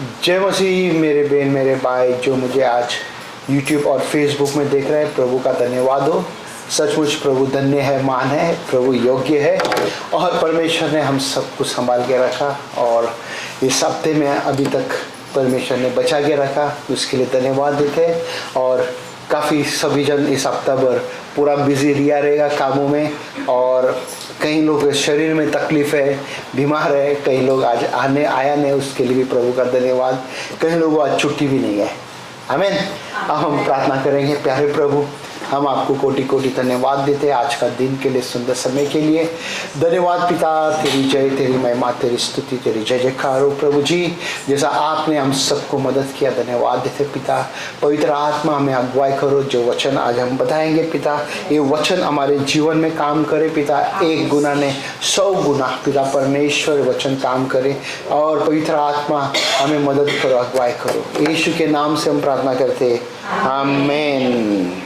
जय मसीह मेरे बहन मेरे भाई जो मुझे आज YouTube और Facebook में देख रहे हैं, प्रभु का धन्यवाद हो। सचमुच प्रभु धन्य है, मान है, प्रभु योग्य है और परमेश्वर ने हम सबको संभाल के रखा और इस हफ्ते में अभी तक परमेश्वर ने बचा के रखा, उसके लिए धन्यवाद देते हैं। और काफ़ी सभी जन इस हफ्ता भर पूरा बिजी रिया रहेगा कामों में और कई लोग शरीर में तकलीफ है, बीमार है, कई लोग आज आया नहीं, उसके लिए भी प्रभु का धन्यवाद। कई लोगों आज छुट्टी भी नहीं है। आमीन। अब हम प्रार्थना करेंगे। प्यारे प्रभु, हम आपको कोटि कोटि धन्यवाद देते हैं आज का दिन के लिए, सुंदर समय के लिए। धन्यवाद पिता, तेरी जय, तेरी महिमा, तेरी स्तुति, तेरी जय जयकार हो प्रभु जी। जैसा आपने हम सबको मदद किया, धन्यवाद देते पिता। पवित्र आत्मा हमें अगुवाई करो, जो वचन आज हम बताएंगे पिता, ये वचन हमारे जीवन में काम करे पिता। 1 गुना ने 100 गुना पिता परमेश्वर वचन काम करे और पवित्र आत्मा हमें मदद करो, अगुवाई करो। यीशु के नाम से हम प्रार्थना करते हैं, आमीन।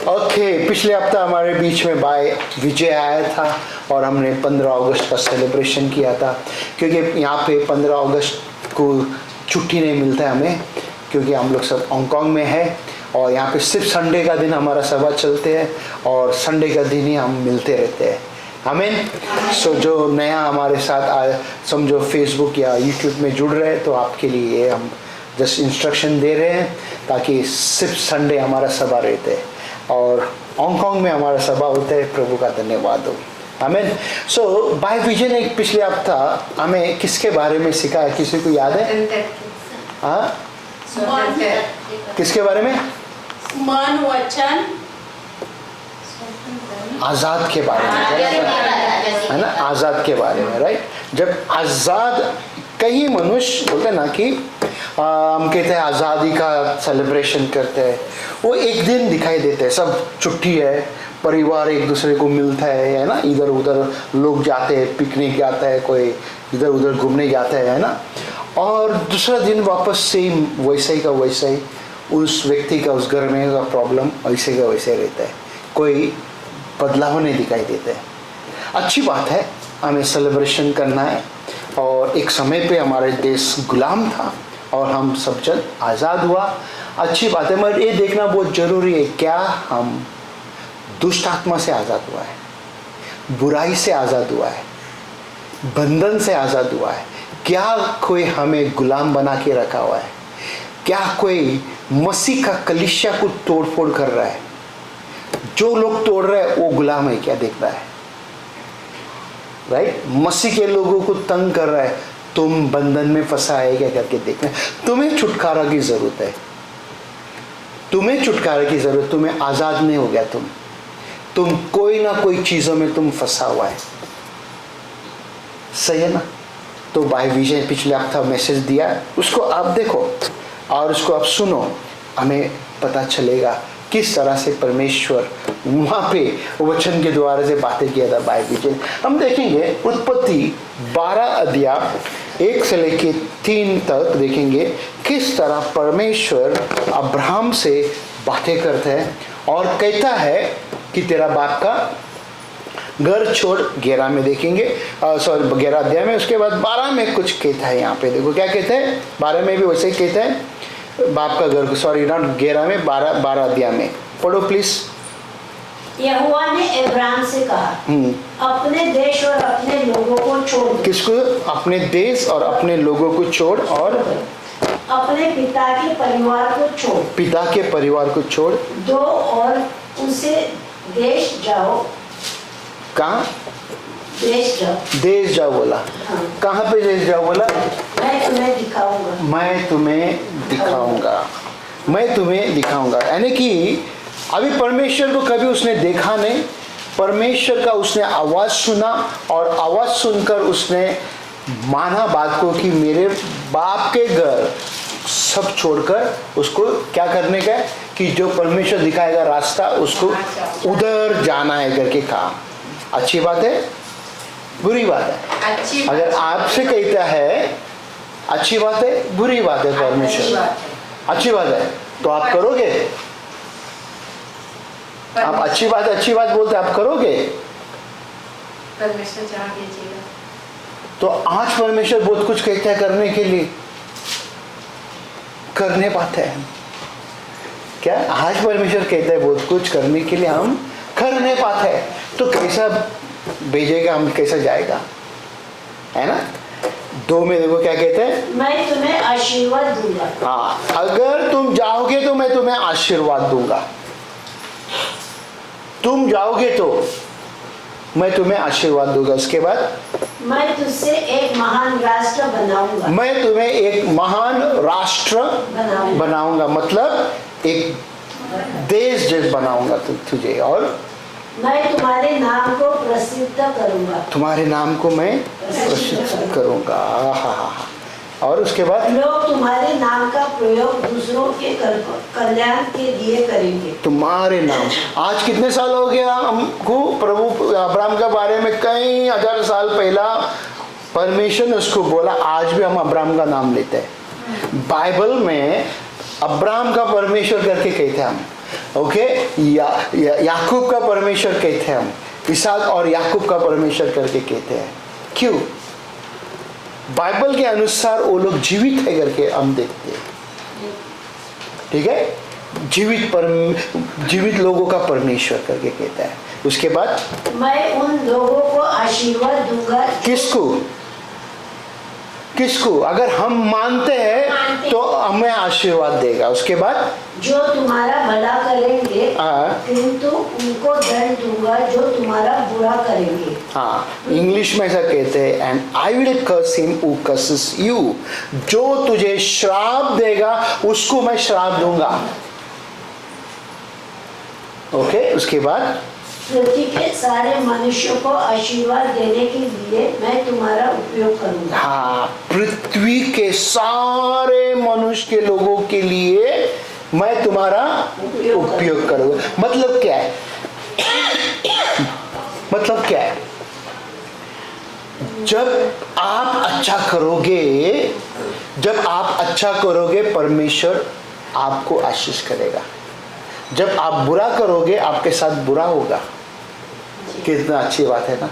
ओके, पिछले हफ्ता हमारे बीच में भाई विजय आया था और हमने 15 अगस्त का सेलिब्रेशन किया था, क्योंकि यहाँ पे 15 अगस्त को छुट्टी नहीं मिलता है हमें, क्योंकि हम लोग सब हांगकांग में है और यहाँ पे सिर्फ संडे का दिन हमारा सभा चलते हैं और संडे का दिन ही हम मिलते रहते हैं। आमीन। सो जो नया हमारे साथ समझो फेसबुक या यूट्यूब में जुड़ रहे हैं, तो आपके लिए हम जस्ट इंस्ट्रक्शन दे रहे हैं ताकि सिर्फ संडे हमारा सभा रहते हैं और हांगकांग में हमारा सभा होता है। प्रभु का धन्यवाद हो। आमीन। सो भाई विजय ने पिछले हफ्ता हमें किसके बारे में सिखाया, किसी को याद है? हाँ, किसके बारे में? मन, वचन, आजाद के बारे में, है ना? आजाद के बारे में, राइट। जब आजाद, कई मनुष्य बोलते ना कि हम कहते हैं आज़ादी का सेलिब्रेशन करते हैं, वो एक दिन दिखाई देते हैं, सब छुट्टी है, परिवार एक दूसरे को मिलता है ना, इधर उधर लोग जाते हैं, पिकनिक जाता है, कोई इधर उधर घूमने जाता है ना, और दूसरा दिन वापस सेम वैसा ही का वैसा ही, उस व्यक्ति का, उस घर में का प्रॉब्लम वैसे का वैसे रहता है, कोई बदलाव नहीं दिखाई देता है। अच्छी बात है, हमें सेलिब्रेशन करना है। और एक समय पे हमारे देश गुलाम था और हम सब जन आज़ाद हुआ, अच्छी बात है, मगर ये देखना बहुत ज़रूरी है, क्या हम दुष्ट आत्मा से आज़ाद हुआ है, बुराई से आज़ाद हुआ है, बंधन से आज़ाद हुआ है? क्या कोई हमें गुलाम बना के रखा हुआ है? क्या कोई मसीह का कलीसिया को तोड़ फोड़ कर रहा है? जो लोग तोड़ रहे हैं वो गुलाम है क्या, देखना है, राइट? मसीह के लोगों को तंग कर रहा है, तुम बंधन में फंसा है क्या करके देखना। तुम्हें छुटकारा की जरूरत है, तुम्हें छुटकारा की जरूरत, तुम्हें आजाद नहीं हो गया, तुम कोई ना कोई चीजों में तुम फंसा हुआ है, सही है ना? तो भाई विजय पिछले हफ्ता मैसेज दिया, उसको आप देखो और उसको आप सुनो, हमें पता चलेगा किस तरह से परमेश्वर वहाँ पे वचन के द्वारा से बातें किया था भाई विजय। हम देखेंगे उत्पत्ति 12 अध्याय 1 से लेके 3 तक देखेंगे किस तरह परमेश्वर अब्राहम से बातें करते हैं और कहता है कि तेरा बाप का घर छोड़। 11 में देखेंगे, सॉरी 11 अध्याय में, उसके बाद 12 में कुछ कहता है। यहाँ पे देखो क्या कहते हैं, 12 में भी वैसे ही कहता है बाप का घर, सॉरी नॉट 11 में, 12 अध्याय में पढ़ो प्लीज। यहोवा ने अब्राहम से कहा, अपने देश और अपने लोगों को छोड़। किसको? अपने देश और अपने लोगों को छोड़ और अपने पिता के परिवार को छोड़। पिता के परिवार को छोड़ दो और उसे देश जाओ। कहाँ? देश जाओ। देश जाओ बोला। हाँ। कहाँ पे देश जाओ बोला? मैं तुम्हें दिखाऊंगा। मैं तुम्हें दिखाऊंगा, मैं तुम्हें दिखाऊंगा। यानी कि अभी परमेश्वर को कभी उसने देखा नहीं, परमेश्वर का उसने आवाज सुना और आवाज सुनकर उसने माना बात को कि मेरे बाप के घर सब छोड़कर उसको क्या करने का है कि जो परमेश्वर दिखाएगा रास्ता उसको उधर जाना है करके कहा। अच्छी बात है, बुरी बात है? अच्छी बात। अगर आपसे कहता है अच्छी बात है, बुरी बात है, परमेश्वर अच्छी बात है तो आप करोगे? आप अच्छी बात बोलते आप करोगे? परमेश्वर जहाँ भेजेगा। तो आज परमेश्वर बहुत कुछ कहता है करने के लिए, करने पाते हैं। क्या आज परमेश्वर कहते हैं बहुत कुछ करने के लिए हम कर नहीं पाते हैं, तो कैसा भेजेगा, हम कैसा जाएगा, है ना। 2 में देखो क्या कहते हैं, मैं तुम्हें आशीर्वाद दूंगा। हाँ, अगर तुम जाओगे तो मैं तुम्हें आशीर्वाद दूंगा। तुम जाओगे तो मैं तुम्हें आशीर्वाद दूंगा। उसके बाद मैं तुझसे एक महान राष्ट्र बनाऊंगा। मैं तुम्हें एक महान राष्ट्र बनाऊंगा, मतलब एक देश जैसे बनाऊंगा तुझे, और मैं तुम्हारे नाम को प्रसिद्ध करूंगा। तुम्हारे नाम को मैं प्रसिद्ध करूंगा। हाँ, और उसके बाद लोग तुम्हारे नाम का प्रयोग दूसरों के कल्याण के लिए करेंगे। तुम्हारे नाम। आज कितने साल हो गया हमको प्रभु अब्राहम के बारे में, कई हजार साल पहला परमेश्वर ने उसको बोला। आज भी हम अब्राहम का नाम लेते हैं। बाइबल में अब्राहम का परमेश्वर करके कहते हैं हम, ओके। याकूब का परमेश्वर कहते हैं हम, इसहाक और याकूब का परमेश्वर करके कहते हैं। क्यों? बाइबल के अनुसार वो लोग जीवित है करके हम देखते हैं, ठीक है। जीवित लोगों का परमेश्वर करके कहता है। उसके बाद मैं उन लोगों को आशीर्वाद दूंगा। किसको? अगर हम मानते हैं तो हमें आशीर्वाद देगा। उसके बाद जो तुम्हारा भला करेंगे, किंतु उनको दंड दूंगा जो तुम्हारा बुरा करेंगे। हाँ, इंग्लिश में ऐसा कहते हैं, and I will curse him who curses you. जो तुझे श्राप देगा उसको मैं श्राप दूंगा। ओके, उसके बाद पृथ्वी के सारे मनुष्यों को आशीर्वाद देने के लिए मैं तुम्हारा उपयोग करूंगा। हाँ, पृथ्वी के सारे मनुष्य के लोगों के लिए मैं तुम्हारा उपयोग करूंगा। मतलब क्या है? मतलब क्या है? जब आप अच्छा करोगे परमेश्वर आपको आशीष करेगा। जब आप बुरा करोगे आपके साथ बुरा होगा। कितना अच्छी बात है ना।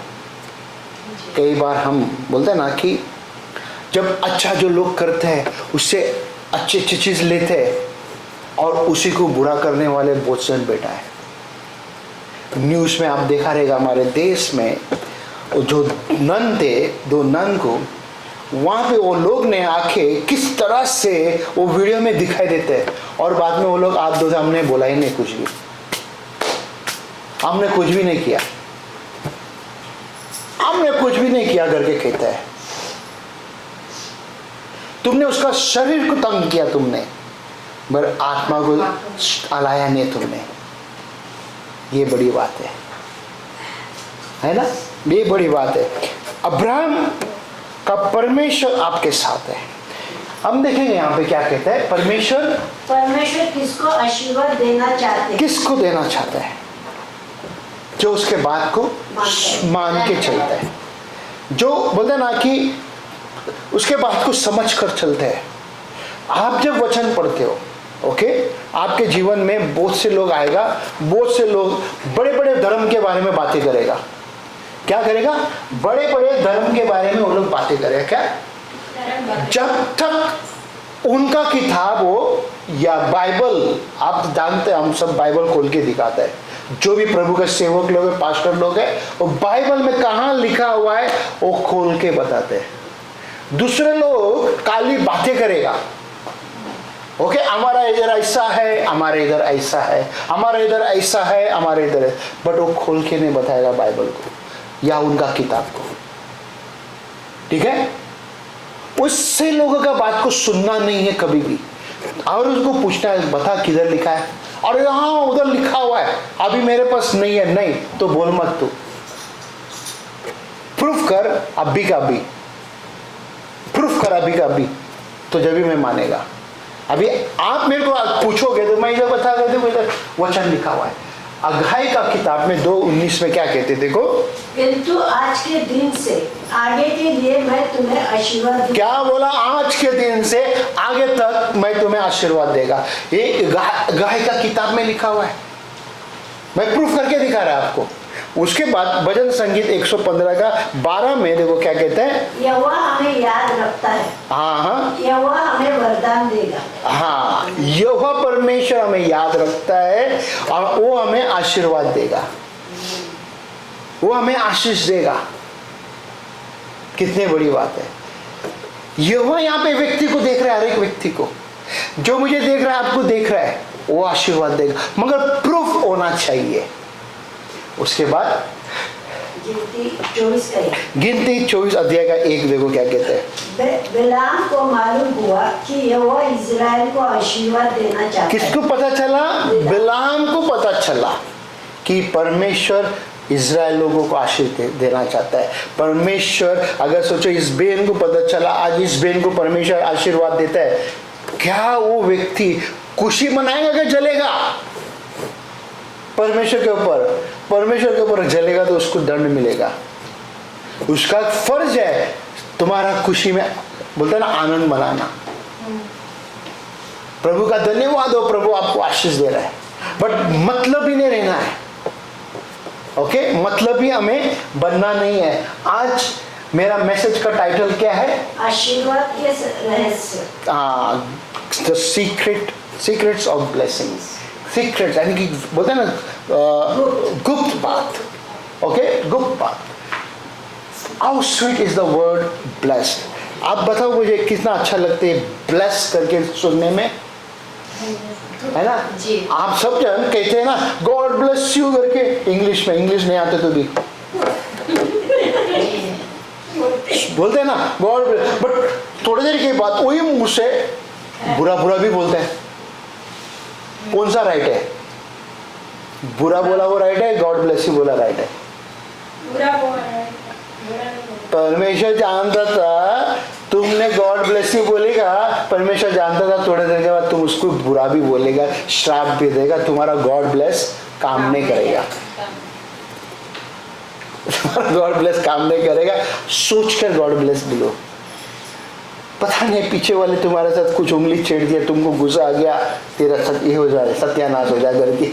कई बार हम बोलते हैं ना कि जब अच्छा जो लोग करते हैं उससे अच्छी चीज लेते हैं और उसी को बुरा करने वाले बहुत से बेटा है। न्यूज़ में आप देखा रहेगा, हमारे देश में जो नन थे, 2 नन को वहाँ पे वो लोग ने आके किस तरह से वो वीडियो में दिखाई देते हैं, और बाद में वो लोग आप दो हमने बोला ही नहीं, कुछ भी नहीं किया, हमने कुछ भी नहीं किया करके कहता है। तुमने उसका शरीर को तंग किया, तुमने पर आत्मा को अलाया नहीं तुमने। ये बड़ी बात है ना। ये बड़ी बात है। अब्राहम का परमेश्वर आपके साथ है। हम देखेंगे यहाँ पे क्या कहता है। परमेश्वर किसको आशीर्वाद देना चाहते हैं? किसको देना चाहता है? जो उसके बात को मान के चलता है, जो बोलते हैं ना कि उसके बात को समझ कर चलते हैं। आप जब वचन पढ़ते हो, ओके, आपके जीवन में बहुत से लोग आएगा, बहुत से लोग बड़े बड़े धर्म के बारे में बातें करेगा। क्या करेगा? बड़े बड़े धर्म के बारे में वो लोग बातें करेगा। क्या? जब तक उनका किताब हो या बाइबल, आप जानते हैं हम सब बाइबल खोल के दिखाते हैं। जो भी प्रभु के सेवक लोग हैं, पास्टर लोग हैं, वो बाइबल में कहाँ लिखा हुआ है वो खोल के बताते हैं। दूसरे लोग काली बातें करेगा, ओके, हमारा इधर ऐसा है, हमारे इधर ऐसा है, हमारे इधर ऐसा है, हमारे इधर है, बट वो खोल के नहीं बताएगा बाइबल को या उनका किताब को। ठीक है? उससे लोगों का बात को सुनना नहीं है कभी भी, और उसको पूछना है, बता किधर लिखा है? और यहाँ उधर लिखा हुआ है, अभी मेरे पास नहीं है। नहीं तो बोल मत, तू प्रूफ कर अभी का अभी, प्रूफ कर अभी का अभी, तो जब भी मैं मानेगा। अभी आप मेरे को पूछोगे तो मैं इधर बता देता हूँ, इधर वचन लिखा हुआ है। अगाई का किताब में 2:19 में क्या कहते? देखो, किंतु आज के दिन से आगे के लिए मैं तुम्हें आशीर्वाद। क्या बोला? आज के दिन से आगे तक मैं तुम्हें आशीर्वाद देगा। ये अगाई का किताब में लिखा हुआ है। मैं प्रूफ करके दिखा रहा आपको। उसके बाद भजन संगीत 115 का 12 में देखो क्या कहते हैं। यहोवा हमें याद रखता है। हाँ, यहोवा हमें वरदान देगा। हाँ, यहोवा परमेश्वर हमें याद रखता है और वो हमें आशीर्वाद देगा, वो हमें आशीष देगा। कितनी बड़ी बात है। यहोवा यहाँ पे व्यक्ति को देख रहा है, हर एक व्यक्ति को, जो मुझे देख रहा है, आपको देख रहा है, वो आशीर्वाद देगा, मगर प्रूफ होना चाहिए। उसके बाद गिनती 24 अध्याय का 1 देखो क्या कहते हैं। बिलाम को मालूम हुआ कि यहोवा इस्राएल को आशीर्वाद देना चाहता है। किसको पता चला? बिलाम को पता चला कि परमेश्वर इजराइल लोगों को आशीष देना चाहता है। परमेश्वर, अगर सोचो इस बेन को पता चला आज इस बेन को परमेश्वर आशीर्वाद देता है, क्या वो व्यक्ति खुशी मनाएगा कि जलेगा? परमेश्वर के ऊपर जलेगा तो उसको दंड मिलेगा। उसका फर्ज है तुम्हारा खुशी में, बोलता है ना, आनंद मनाना। प्रभु का धन्यवाद हो, प्रभु आपको आशीष दे रहा है, बट मतलब ही नहीं रहना है। ओके, मतलब ही हमें बनना नहीं है। आज मेरा मैसेज का टाइटल क्या है? आशीर्वाद के रहस्य। The secrets of blessings. Secret यानी कि बोलते हैं ना गुप्त बात। ओके, गुप्त बात। How sweet is the word blessed. आप बताओ मुझे कितना अच्छा लगता है ब्लेस करके सुनने में, है ना? आप सब जन कहते हैं ना गॉड ब्लेस यू करके, इंग्लिश में, इंग्लिश नहीं आते तो भी बोलते हैं ना गॉड ब्लेस, बट थोड़ी देर के बाद वही मुंह से बुरा भी बोलते हैं। कौन सा राइट है? बुरा बोला वो राइट है, गॉड ब्लेस यू बोला राइट है? बुरा बोला। परमेश्वर जानता था तुमने गॉड ब्लेस यू बोलेगा, परमेश्वर जानता था थोड़े देर के बाद तुम उसको बुरा भी बोलेगा, श्राप भी देगा, तुम्हारा गॉड ब्लेस काम नहीं करेगा। गॉड ब्लेस काम नहीं करेगा, सोचकर गॉड ब्लेस बोलो। पता नहीं पीछे वाले तुम्हारे साथ कुछ उंगली छेड़ दिया, तुमको गुस्सा आ गया, तेरा ये हो जाए, सत्यानाश हो जाए करके,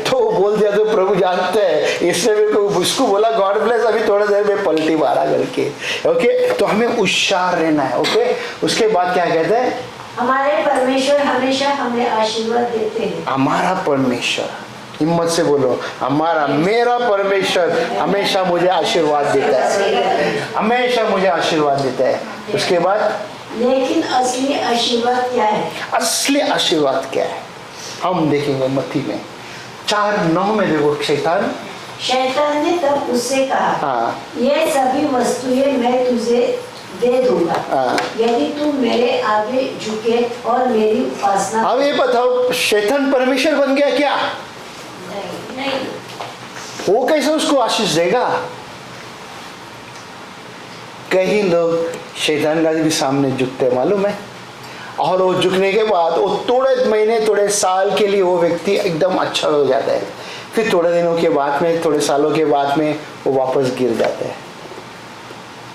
तो बोल दिया तो प्रभु जानते हैं, इससे भी उसको बोला गॉड ब्लेस, अभी थोड़ी देर में पलटी मारा करके। ओके, तो हमें होशियार रहना है। ओके, उसके बाद क्या कहते हैं? हमारे परमेश्वर हमेशा हमें आशीर्वाद देते हैं। हमारा परमेश्वर, हिम्मत से बोलो, हमारा, मेरा परमेश्वर हमेशा मुझे आशीर्वाद देता है, हमेशा मुझे आशीर्वाद देता है। उसके बाद लेकिन असली आशीर्वाद क्या है? असली आशीर्वाद क्या है हम देखेंगे मत्ती में 4:9 में। देखो, शैतान ने तब उससे कहा, हाँ, ये सभी वस्तुएं मैं तुझे दे दूंगा, यदि तू मेरे आगे झुके और मेरी उपासना। अब ये बताओ, शैतान परमेश्वर बन गया क्या? नहीं। वो कैसे उसको आशीष देगा? कई लोग शैतान का भी सामने झुकते हैं, मालूम है, और वो झुकने के बाद वो थोड़े महीने, थोड़े साल के लिए वो व्यक्ति एकदम अच्छा हो जाता है, फिर थोड़े दिनों के बाद में, थोड़े सालों के बाद में वो वापस गिर जाता है।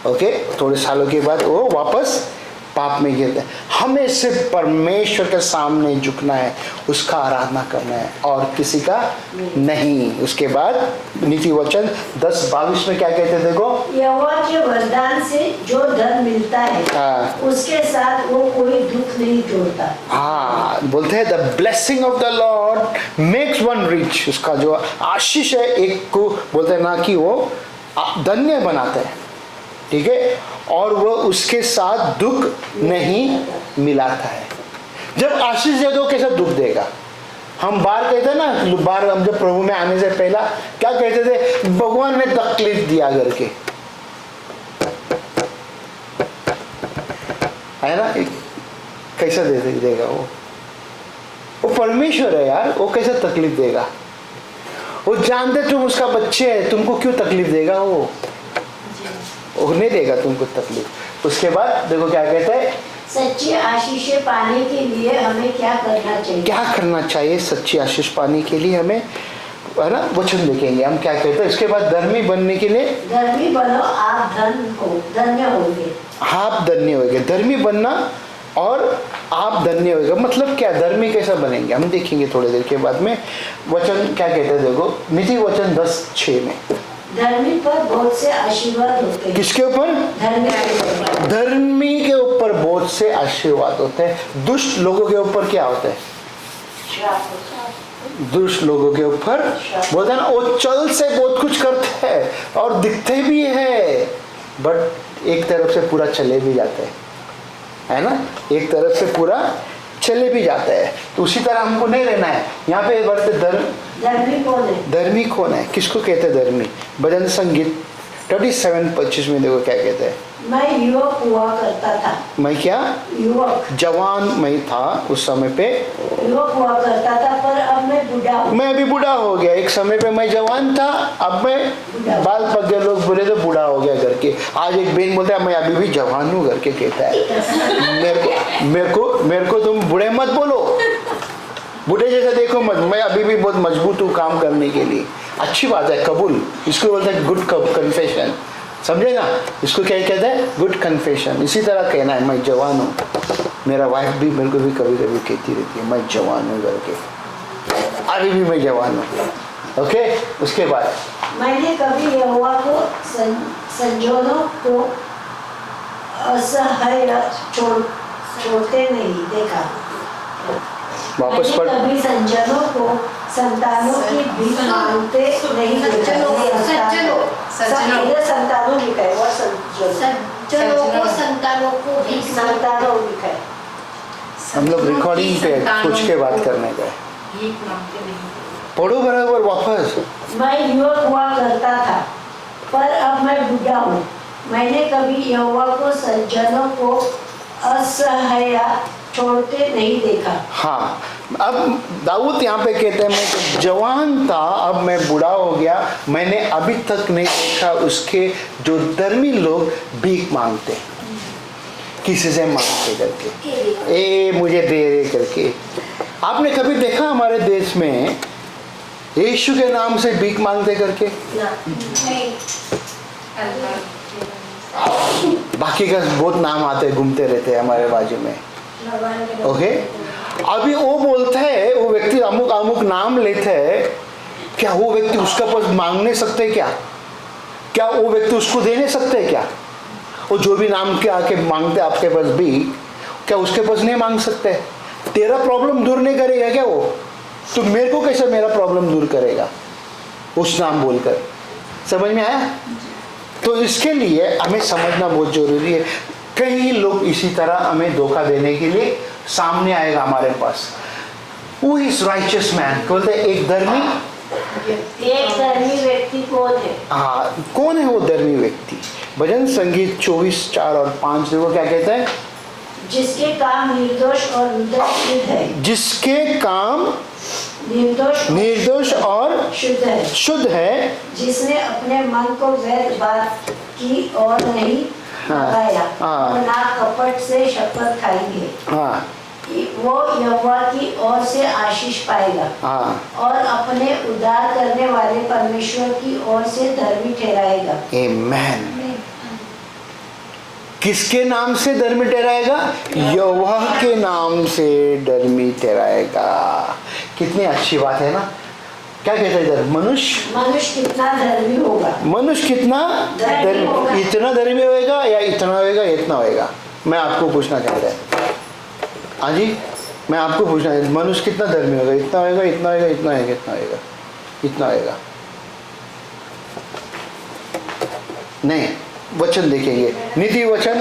ओके, थोड़े सालों के बाद वो वापस पाप में गिरता है। हमें सिर्फ परमेश्वर के सामने झुकना है, उसका आराधना करना है और किसी का नहीं। उसके बाद नीति वचन 10:22 में क्या कहते हैं? देखो, यहोवा के वरदान से जो धन मिलता है, उसके साथ वो कोई दुख नहीं जोड़ता। हाँ, बोलते हैं the blessing of the Lord makes one rich. उसका जो आशीष है एक को बोलते हैं ना कि वो धन्य बनाते हैं, ठीक है, और वो उसके साथ दुख नहीं मिलाता है। जब आशीष दे दो कैसा दुख देगा? हम बाहर कहते हैं ना, बाहर हम जब प्रभु में आने से पहला क्या कहते थे? भगवान ने तकलीफ दिया करके, है ना? कैसा दे देगा वो परमेश्वर है यार, वो कैसे तकलीफ देगा? वो जानते तुम उसका बच्चे है, तुमको क्यों तकलीफ देगा? वो नहीं देगा तुमको तकलीफ। उसके बाद देखो क्या कहते हैं? सच्ची आशीष पाने के लिए हमें क्या करना चाहिए? क्या करना चाहिए सच्ची आशीष पाने के लिए? हमें, है ना, वचन देखेंगे हम क्या कहते हैं। उसके बाद धर्मी बनने के लिए, धर्मी बनो, आप धन्य होंगे। आप धन्य होंगे। धर्मी बनना और आप धन्य होगा। मतलब क्या, धर्मी कैसा बनेंगे हम देखेंगे थोड़ी देर के बाद में। वचन क्या कहते हैं देखो, नीति वचन 10:6 में, धर्मी पर बहुत से आशीर्वाद होते हैं। किसके ऊपर? धर्मी के ऊपर। धर्मी के ऊपर बहुत से आशीर्वाद होते हैं। दुष्ट लोगों के ऊपर क्या होता है? दुष्ट लोगों के ऊपर बोलते हैं ना, वो चल से बहुत कुछ करते हैं और दिखते भी है, बट एक तरफ से पूरा चले भी जाते हैं, है ना, एक तरफ से पूरा चले भी जाते हैं। तो उसी तरह हमको नहीं रहना है। यहाँ पे बढ़ते धर्मी कौन है? धर्मी कौन है, किसको कहते हैं धर्मी? भजन संगीत 37:25 में देखो क्या कहते हैं। मैं युवक हुआ करता था। मैं क्या? युवक, जवान मैं था उस समय पे, युवक हुआ करता था, पर अब मैं बूढ़ा हूँ। मैं अभी बूढ़ा हो गया। एक समय पे मैं जवान था, अब मैं बाल पक गए, लोग बोले तो बूढ़ा हो गया करके। आज एक बहन बोलता है मैं अभी भी जवान हूँ करके कहता है। मेरे को तुम बूढ़े मत बोलो, बूढ़े जैसा देखो मत, मैं अभी भी बहुत मजबूत हूँ काम करने के लिए। अच्छी बात है, कबूल, इसको बोलते हैं गुड कन्फेशन, समझे ना? इसको क्या कहते हैं? Good confession. इसी तरह कहना है मैं जवान हूँ। मेरा वाइफ भी मेरे को भी कभी कभी कहती रहती है मैं जवान हूँ करके, अभी भी मैं जवान हूँ। ओके, उसके बाद मैंने कभी यहोवा को संजोनों को असहाय छोड़ते नहीं देखा। वापस पढ़। मैंने कभी संजनों को संतानों की भीख मांगते नहीं देखा। इधर संतानों लिखा है और सज्जनों को संतानों को भी संतानों लिखा है। हम लोग रिकॉर्डिंग पे कुछ के बात करने का है। पढ़ो बराबर वापस। मैं युवक हुआ करता था, पर अब मैं बूढ़ा हूँ। मैंने कभी यहोवा को सज्जनों को असहाय छोड़ते नहीं देखा। हाँ, अब दाऊद यहाँ पे कहते हैं मैं तो जवान था, अब मैं बूढ़ा हो गया, मैंने अभी तक नहीं देखा उसके जो धर्मी लोग भीख मांगते, किसी से मांगते करके, ए मुझे दे दे करके। आपने कभी देखा हमारे देश में यीशु के नाम से भीख मांगते करके? बाकी का बहुत नाम आते घूमते रहते हैं हमारे बाजू में। ओके, अभी वो बोलता है, वो व्यक्ति अमुक अमुक नाम लेते है, क्या वो व्यक्ति उसका पास मांग नहीं सकते? क्या वो व्यक्ति उसको दे नहीं सकते? क्या वो जो भी नाम के आके मांगते आपके पास भी, क्या उसके पास नहीं मांग सकते? तेरा प्रॉब्लम दूर नहीं करेगा क्या वो? तो मेरे को कैसे मेरा प्रॉब्लम दूर करेगा उस नाम बोलकर? समझ में आया? तो इसके लिए हमें समझना बहुत जरूरी है। कई लोग इसी तरह हमें धोखा देने के लिए सामने आएगा हमारे पास। Who is righteous man? बोलते एक धर्मी व्यक्ति कौन है? हाँ, कौन है वो धर्मी व्यक्ति? भजन संगीत 24:4 और 5 देखो क्या कहता है। जिसके काम निर्दोष और हृदय शुद्ध है। जिसके काम निर्दोष और शुद्ध है। जिसने अपने मन को व्यर्थ बात की और नहीं लगाया और ना कपट से शपथ खाई है। हाँ, वो यहोवा की ओर से आशीष पाएगा। हाँ, और अपने उद्धार करने वाले परमेश्वर की ओर से धर्मी ठहराएगा। आमेन। किसके नाम से धर्मी ठहराएगा? यहोवा के नाम से धर्मी ठहराएगा। कितनी अच्छी बात है ना? क्या कहते हैं इधर? मनुष्य कितना धर्मी होगा? मनुष्य कितना धर्मी होगा? इतना धर्मी होएगा या इतना होएगा, इतना होएगा? मैं आपको पूछना चाहता है। हाँ जी, मैं आपको पूछना है, मनुष्य कितना धर्मी होगा? इतना होएगा, इतना होएगा, इतना होएगा, इतना होएगा, इतना होएगा? नहीं, वचन देखेंगे। नीति वचन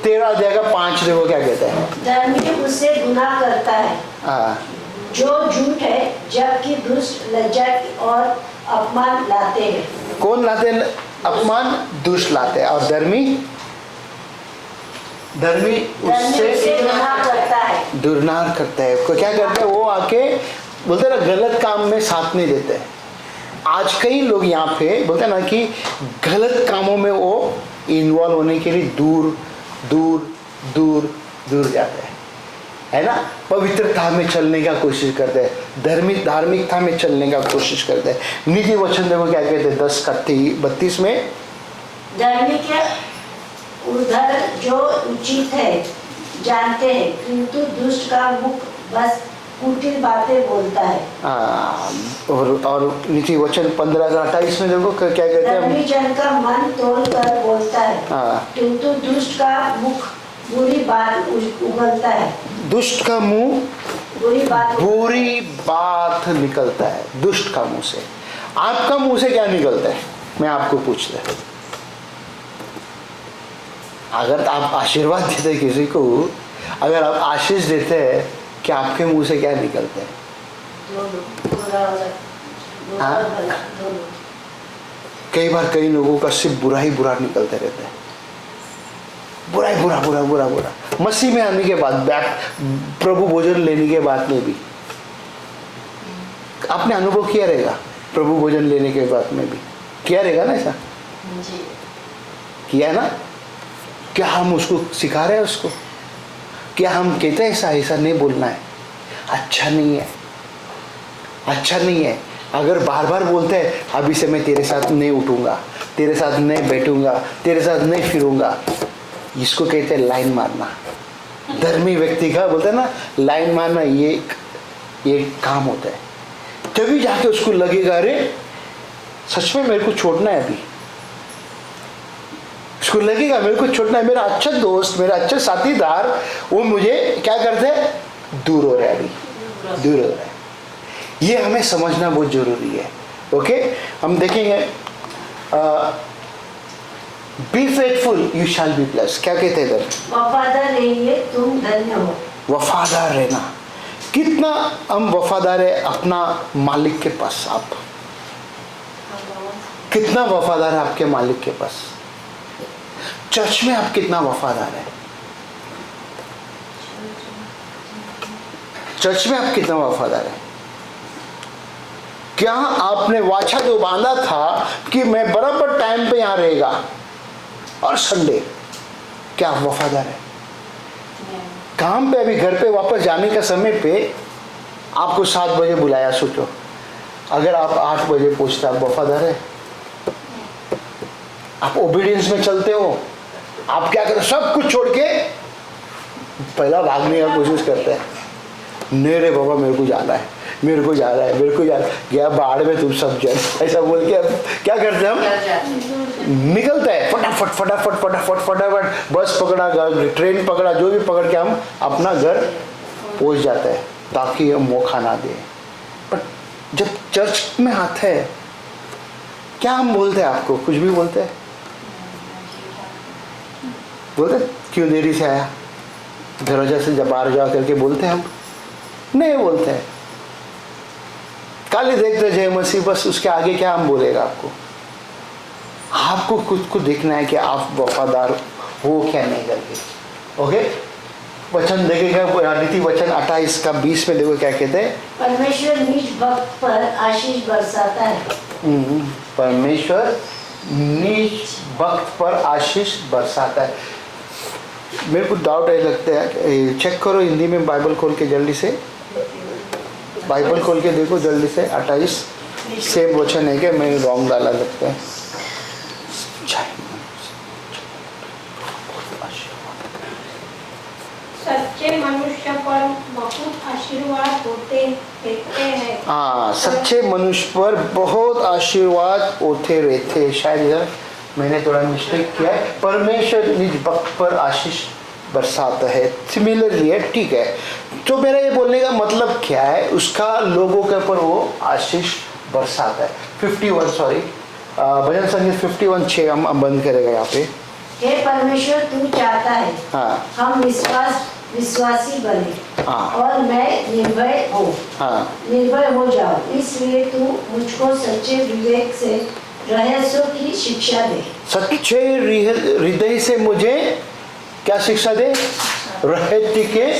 13 अध्याय का 5 देखो क्या कहता है। धर्मी उससे गुनाह करता है जो झूठ है, जबकि दुष्ट लज्जा और अपमान लाते हैं। कौन लाते हैं अपमान? दुष्ट लाते हैं। और धर्मी उससे गुनाह करता है, दुर्नार करता है। को क्या करते हैं? वो आके बोलते ना गलत काम में साथ नहीं देते हैं। आज कई लोग यहाँ पे बोलते हैं ना कि गलत कामों में वो इन्वॉल्व होने के लिए दूर दूर दूर दूर जाते हैं, है ना? पवित्रता में चलने का कोशिश करते हैं, धार्मिकता में चलने का कोशिश करते हैं। नीति वचन देखो क्या कहते हैं 10:32 में। धर्मी के उधर जो उचित है जानते हैं, किंतु दुष्ट का मुख बस कुटिल बातें बोलता है। और नीति वचन 15:28 में देखो क्या कहते धर्मी हैं। जन का मन तोड़ कर बोलता है, हाँ। किंतु दुष्ट का मुख बुरी बात उगलता है। दुष्ट का मुंह बुरी बात निकलता है दुष्ट का मुंह से। आपका मुंह से क्या निकलता है, मैं आपको पूछता हूं। अगर आप आशीर्वाद देते किसी को, अगर आप आशीष देते हैं, कि आपके मुंह से क्या निकलता है? हाँ? कई बार कई लोगों का सिर्फ बुरा ही बुरा निकलते रहता है, बुरा ही बुरा बुरा बुरा बुरा। मसीह में आने के बाद, प्रभु भोजन लेने के बाद में भी आपने अनुभव किया रहेगा, प्रभु भोजन लेने के बाद में भी किया रहेगा ना, ऐसा किया ना? क्या हम उसको सिखा रहे हैं उसको? क्या हम कहते हैं ऐसा ऐसा नहीं बोलना है, अच्छा नहीं है, अच्छा नहीं है? अगर बार बार बोलते हैं अभी से मैं तेरे साथ नहीं उठूंगा, तेरे साथ नहीं बैठूंगा, तेरे साथ नहीं फिरूंगा, इसको कहते हैं लाइन मारना। धर्मी व्यक्ति का बोलते हैं ना लाइन मारना, ये काम होता है। तभी जाके उसको लगेगा अरे सच में मेरे को छोड़ना है, अभी उसको लगेगा मेरे को छोड़ना है। मेरा अच्छा दोस्त, मेरा अच्छा साथीदार, वो मुझे क्या करते हैं, दूर हो रहा है, अभी दूर हो रहा है। ये हमें समझना बहुत जरूरी है। ओके, हम देखेंगे be faithful you shall be blessed. क्या कहते हैं इधर? वफादार रहिए तुम धन्य हो। वफादार रहना, कितना हम वफादार है अपना मालिक के पास। आप कितना वफादार है आपके मालिक के पास? चर्च में आप कितना वफादार है? चर्च में आप कितना वफादार है? क्या आपने वाचा जो बांधा था कि मैं बराबर टाइम पे यहां रहेगा और संडे, क्या आप वफादार है? काम पे, अभी घर पे वापस जाने का समय पे आपको 7 बजे बुलाया, सोचो अगर आप 8 बजे पहुंचते, आप वफादार है? आप ओबीडियंस में चलते हो? आप क्या करते, सब कुछ छोड़ के पहला भागने का कोशिश करते हैं, नहीं रे बाबा मेरे को जाना है, मेरे को जा रहा है, मेरे को जा गया बाढ़ में तुम सब जन, ऐसा बोल के क्या करते हैं हम, निकलते हैं फटाफट फटाफट फटाफट फटाफट, बस पकड़ा, ट्रेन पकड़ा, जो भी पकड़ के हम अपना घर पहुंच जाते हैं ताकि हम मौका ना दे। पर जब चर्च में आते हैं, क्या हम बोलते हैं? आपको कुछ भी बोलते हैं? बोलते क्यों देरी से आया, दरवाजा से जब बाहर जाओ करके बोलते हैं हम? नहीं बोलते हैं। खाली देखते जय मसीह, बस उसके आगे क्या हम बोलेगा आपको? आपको खुद को देखना है कि आप वफादार हो क्या नहीं करके। ओके, वचन देखेगा, नीति वचन 28:20 में देखो क्या कहते हैं। परमेश्वर निज भक्त पर आशीष बरसाता है। परमेश्वर निज भक्त पर आशीष बरसाता है। मेरे को डाउट है, लगता है, चेक करो हिंदी में, बाइबल खोल के जल्दी से, बाइबल खोल के देखो जल्दी से। 28 सेम वचन है क्या? मैं रॉन्ग डाला लगता है। सच्चे मनुष्य पर बहुत आशीर्वाद होते रहते हैं। हाँ, सच्चे मनुष्य पर बहुत आशीर्वाद होते रहते। शायद इधर मैंने थोड़ा मिस्टेक किया है। परमेश्वर निज भक्त पर आशीष बरसाता है, सिमिलरली है, ठीक है। तो मेरा ये बोलने का मतलब क्या है, उसका लोगों के ऊपर वो आशीष बरसाता है। 51 सॉरी, भजन संगीत 51:6 हम बंद करेगा यहाँ पे। हे परमेश्वर तू चाहता है हाँ, हम विश्वासी बने, हाँ, और मैं निर्भय हो, हाँ, निर्भय हो जाओ। इसलिए तू मुझको सच्चे विवेक से रहस्यों की शिक्षा दे। सच्चे हृदय से मुझे क्या शिक्षा दे? रहस्य के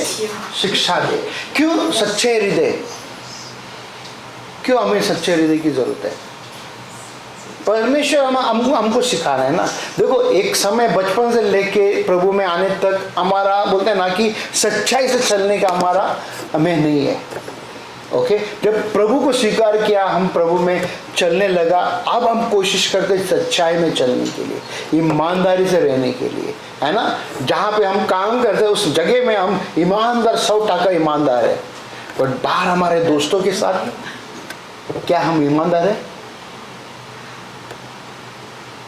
शिक्षा दे। क्यों सच्चे हृदय? क्यों हमें सच्चे हृदय की जरूरत है? परमेश्वर हमको सिखा रहा है ना। देखो, एक समय बचपन से लेके प्रभु में आने तक हमारा बोलते हैं ना कि सच्चाई से चलने का हमारा हमें नहीं है। ओके जब प्रभु को स्वीकार किया, हम प्रभु में चलने लगा, अब हम कोशिश करते सच्चाई में चलने के लिए, ईमानदारी से रहने के लिए, है ना। जहाँ पे हम काम करते हैं उस जगह में हम ईमानदार, 100% ईमानदार है। बट बाहर हमारे दोस्तों के साथ क्या हम ईमानदार है?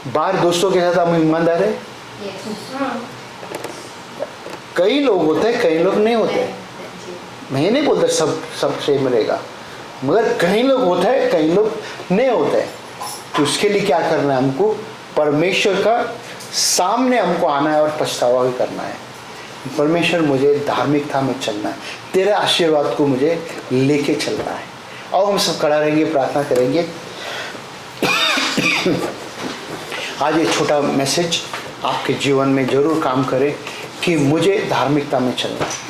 बाहर दोस्तों के साथ हम ईमानदार है? कई लोग होते हैं, कई लोग नहीं होते। मैं ये नहीं बोलता सब सेम रहेगा, मगर कई लोग होते हैं, कई लोग नहीं होते। तो उसके लिए क्या करना है? हमको परमेश्वर का सामने हमको आना है और पछतावा भी करना है। परमेश्वर मुझे धार्मिकता में चलना है, तेरे आशीर्वाद को मुझे लेके चलना है। और हम सब खड़ा रहेंगे, प्रार्थना करेंगे। आज ये छोटा मैसेज आपके जीवन में जरूर काम करे कि मुझे धार्मिकता में चलना है।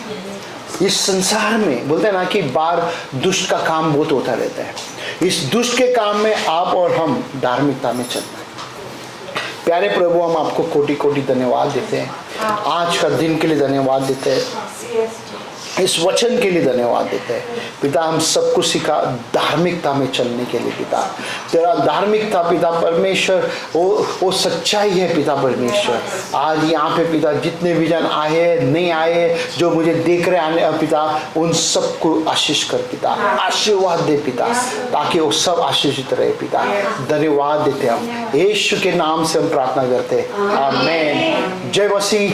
इस संसार में बोलते हैं ना कि बाहर दुष्ट का काम बहुत होता रहता है, इस दुष्ट के काम में आप और हम धार्मिकता में चलना है। प्यारे प्रभु, हम आपको कोटि कोटि धन्यवाद देते हैं, आज का दिन के लिए धन्यवाद देते हैं, इस वचन के लिए धन्यवाद देते हैं पिता। हम सबको सिखा धार्मिकता में चलने के लिए पिता। तेरा धार्मिकता पिता परमेश्वर वो सच्चाई है पिता परमेश्वर। आज यहाँ पे पिता जितने भी जन आए नहीं आए, जो मुझे देख रहे आने पिता, उन सबको आशीष कर पिता, आशीर्वाद दे पिता, ताकि वो सब आशीषित रहे पिता। धन्यवाद देते हम, यीशु के नाम से हम प्रार्थना करते हैं, आमीन। जय मसीह।